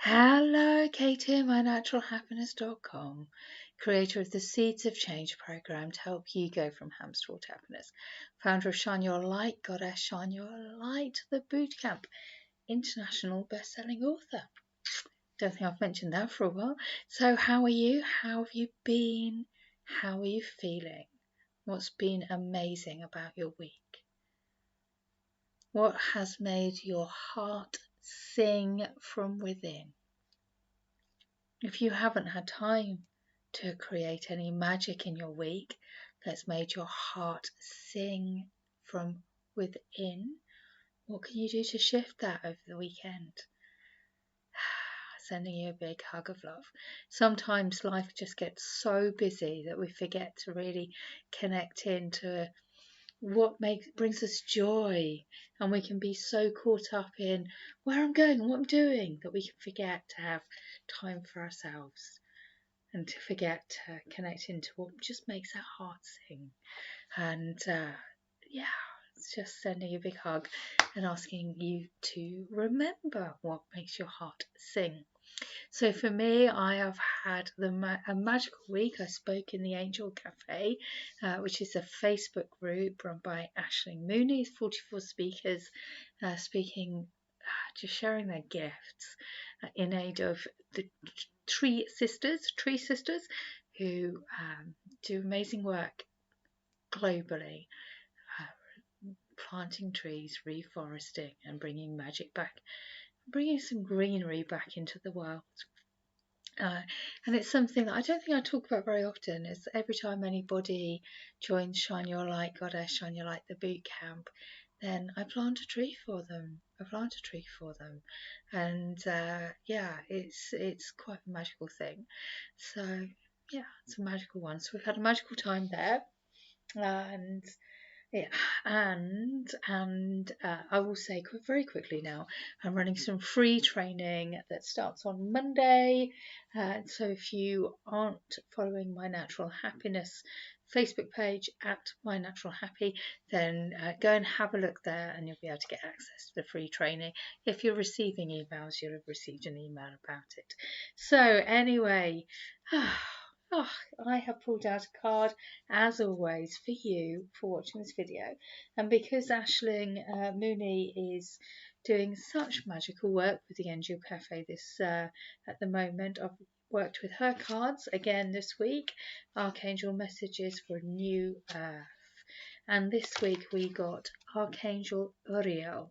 Hello, Katie, mynaturalhappiness.com, creator of the Seeds of Change program to help you go from hamster to happiness, founder of Shine Your Light, Goddess Shine Your Light, the Bootcamp, international best-selling author. Don't think I've mentioned that for a while. So how are you? How have you been? How are you feeling? What's been amazing about your week? What has made your heart sing from within? If you haven't had time to create any magic in your week that's made your heart sing from within, what can you do to shift that over the weekend? Sending you a big hug of love. Sometimes life just gets so busy that we forget to really connect into what brings us joy, and we can be so caught up in where I'm going and what I'm doing that we can forget to have time for ourselves and to forget to connect into what just makes our heart sing. And it's just sending a big hug and asking you to remember what makes your heart sing. So for me, I have had a magical week. I spoke in the Angel Cafe, which is a Facebook group run by Aisling Mooney, 44 speakers speaking, just sharing their gifts in aid of the tree sisters who do amazing work globally, planting trees, reforesting, and bringing magic back, bringing some greenery back into the world. And it's something that I don't think I talk about very often. Is every time anybody joins Shine Your Light, Goddess Shine Your Light, the boot camp, then I plant a tree for them. And it's quite a magical thing. So yeah, it's a magical one. So we've had a magical time there, and I will say very quickly now, I'm running some free training that starts on Monday. So if you aren't following My Natural Happiness Facebook page at My Natural Happy, then go and have a look there and you'll be able to get access to the free training. If you're receiving emails, you'll have received an email about it. So anyway, I have pulled out a card as always for you for watching this video, and because Aisling Mooney is doing such magical work with the Angel Cafe at the moment, I've worked with her cards again this week, Archangel messages for New Earth, and this week we got Archangel Uriel,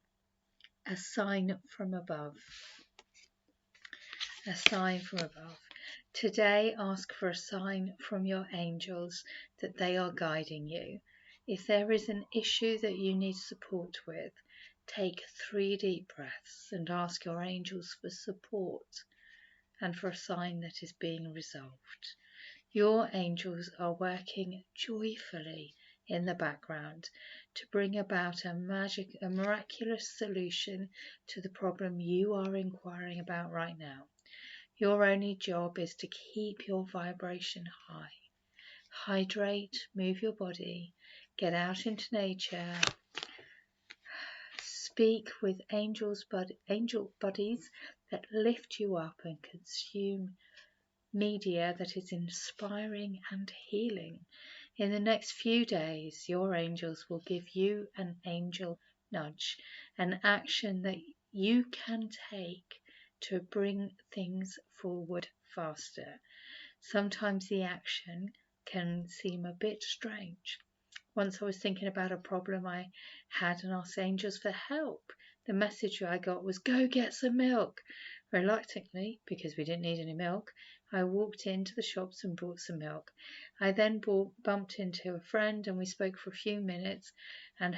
a sign from above. A sign from above. Today, ask for a sign from your angels that they are guiding you. If there is an issue that you need support with, take 3 deep breaths and ask your angels for support and for a sign that is being resolved. Your angels are working joyfully in the background to bring about a miraculous solution to the problem you are inquiring about right now. Your only job is to keep your vibration high. Hydrate, move your body, get out into nature, speak with angel buddies that lift you up, and consume media that is inspiring and healing. In the next few days, your angels will give you an angel nudge, an action that you can take to bring things forward faster. Sometimes the action can seem a bit strange. Once I was thinking about a problem I had and asked angels for help. The message I got was, go get some milk. Reluctantly, because we didn't need any milk, I walked into the shops and bought some milk. I then bumped into a friend and we spoke for a few minutes, and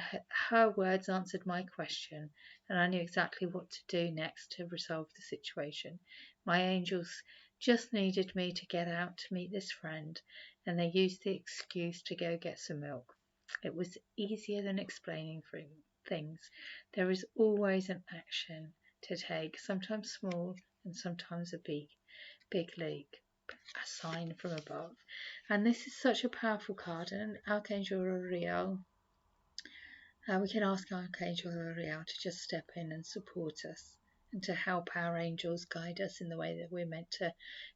her words answered my question, and I knew exactly what to do next to resolve the situation. My angels just needed me to get out to meet this friend, and they used the excuse to go get some milk. It was easier than explaining things. There is always an action to take, sometimes small and sometimes a big leap, a sign from above. And this is such a powerful card, and Archangel Uriel, we can ask Archangel Uriel to just step in and support us and to help our angels guide us in the way that we're meant to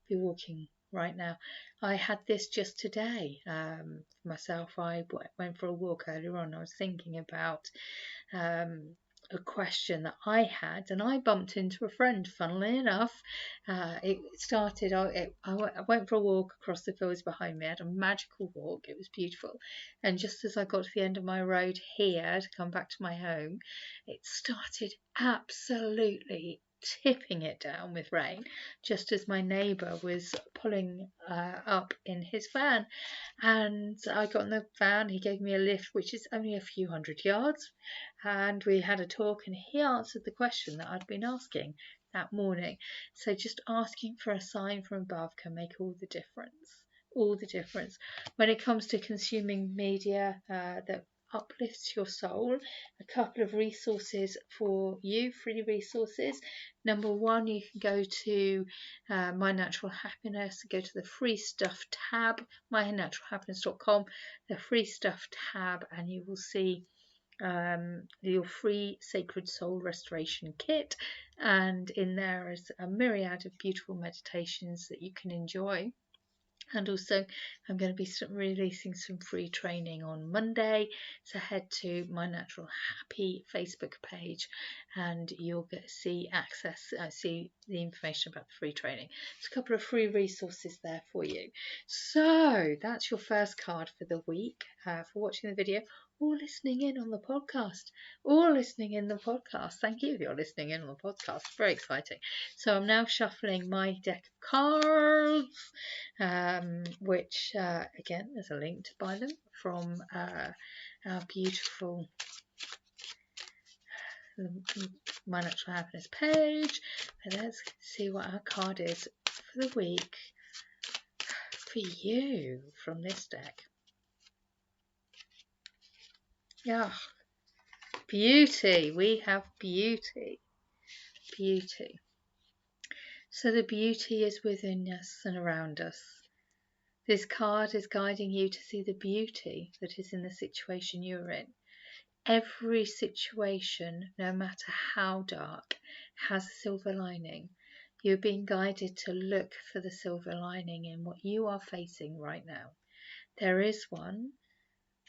be walking right now. I had this just today. Myself, I went for a walk earlier on. I was thinking about a question that I had, and I bumped into a friend, funnily enough. It started, I went for a walk across the fields behind me. I had a magical walk. It was beautiful. And just as I got to the end of my road here to come back to my home, it started absolutely tipping it down with rain, just as my neighbour was pulling up in his van. And I got in the van, he gave me a lift, which is only a few hundred yards, and we had a talk, and he answered the question that I'd been asking that morning. So just asking for a sign from above can make all the difference. All the difference when it comes to consuming media that uplifts your soul. A couple of resources for you, free resources. Number one, you can go to My Natural Happiness, go to the free stuff tab, mynaturalhappiness.com, the free stuff tab, and you will see your free Sacred Soul Restoration Kit, and in there is a myriad of beautiful meditations that you can enjoy. And also, I'm going to be releasing some free training on Monday. So head to My Natural Happy Facebook page, and you'll get see the information about the free training. There's a couple of free resources there for you. So that's your first card for the week, for watching the video or listening in on the podcast. Thank you if you're listening in on the podcast. Very exciting. So I'm now shuffling my deck of cards, which again, there's a link to buy them from our beautiful My Natural Happiness page. And let's see what our card is for the week for you from this deck. Yeah, beauty. We have beauty. Beauty. So the beauty is within us and around us. This card is guiding you to see the beauty that is in the situation you're in. Every situation, no matter how dark, has a silver lining. You're being guided to look for the silver lining in what you are facing right now. There is one,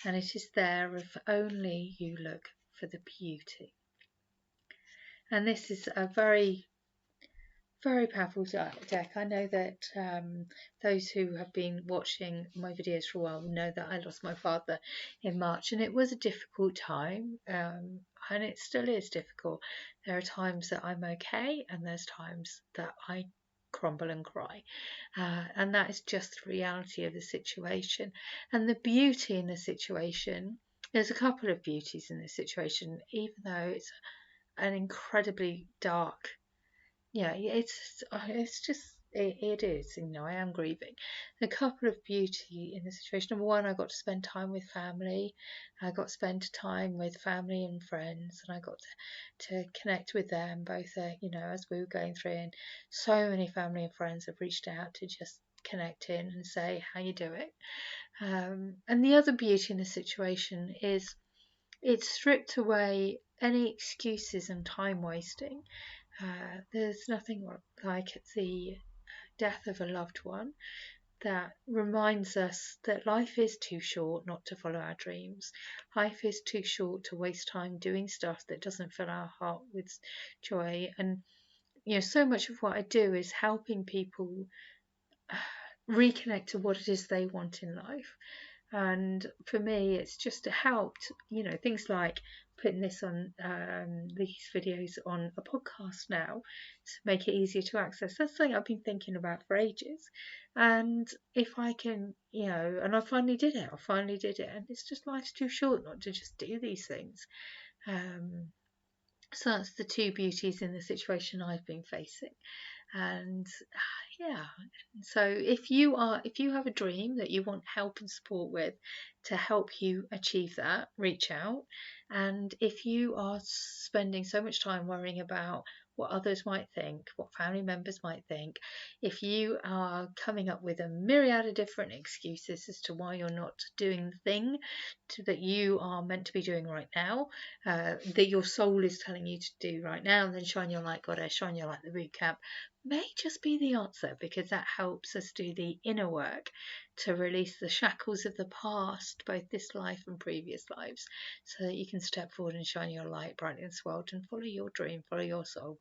and it is there if only you look for the beauty. And this is a very, very powerful deck. I know that those who have been watching my videos for a while know that I lost my father in March, and it was a difficult time, and it still is difficult. There are times that I'm okay, and there's times that I crumble and cry, and that is just the reality of the situation. And the beauty in the situation, there's a couple of beauties in this situation, even though it's an incredibly dark, it's just it is, I am grieving. A couple of beauty in the situation. Number one, I got to spend time with family. I got to spend time with family and friends, and I got to connect with them both, as we were going through. And so many family and friends have reached out to just connect in and say how you doing. And the other beauty in the situation is it stripped away any excuses and time wasting. There's nothing like the death of a loved one that reminds us that life is too short not to follow our dreams. Life is too short to waste time doing stuff that doesn't fill our heart with joy. And so much of what I do is helping people reconnect to what it is they want in life. And for me, it's just helped, things like putting this on these videos on a podcast now to make it easier to access. That's something I've been thinking about for ages. And if I can, and I finally did it. And it's just, life's too short not to just do these things. So that's the two beauties in the situation I've been facing. And so if you have a dream that you want help and support with to help you achieve that, reach out. And if you are spending so much time worrying about what others might think, what family members might think, if you are coming up with a myriad of different excuses as to why you're not doing the thing that you are meant to be doing right now, that your soul is telling you to do right now, then Shine Your Light Goddess, Shine Your Light the Boot Camp may just be the answer, because that helps us do the inner work to release the shackles of the past, both this life and previous lives, so that you can step forward and shine your light brightly in this world and follow your dream, follow your soul's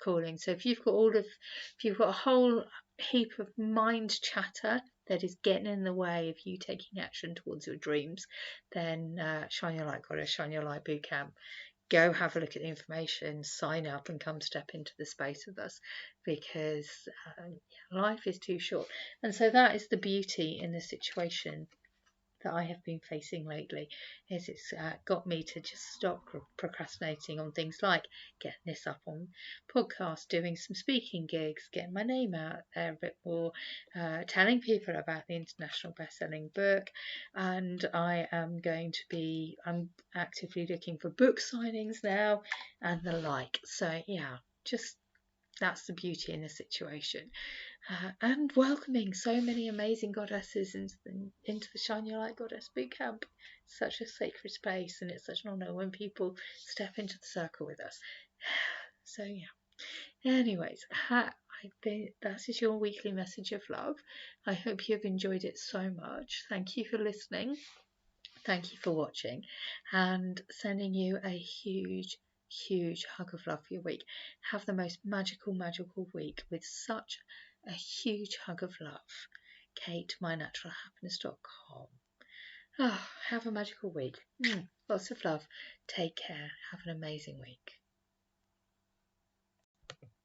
calling. So if you've got a whole heap of mind chatter that is getting in the way of you taking action towards your dreams, then Shine Your Light Goddess, Shine Your Light Bootcamp, go have a look at the information, sign up and come step into the space with us, because life is too short. And so that is the beauty in the situation that I have been facing lately, is it's got me to just stop procrastinating on things like getting this up on podcast, doing some speaking gigs, getting my name out there a bit more, telling people about the international best-selling book, and I'm actively looking for book signings now and the like. So yeah, just that's the beauty in the situation. And welcoming so many amazing goddesses into the Shine Your Light Goddess Bootcamp. Such a sacred space, and it's such an honour when people step into the circle with us. So yeah. Anyways, that is your weekly message of love. I hope you've enjoyed it so much. Thank you for listening. Thank you for watching, and sending you a huge hug of love for your week. Have the most magical week with such a huge hug of love. Kate, mynaturalhappiness.com. Have a magical week. Lots of love. Take care. Have an amazing week.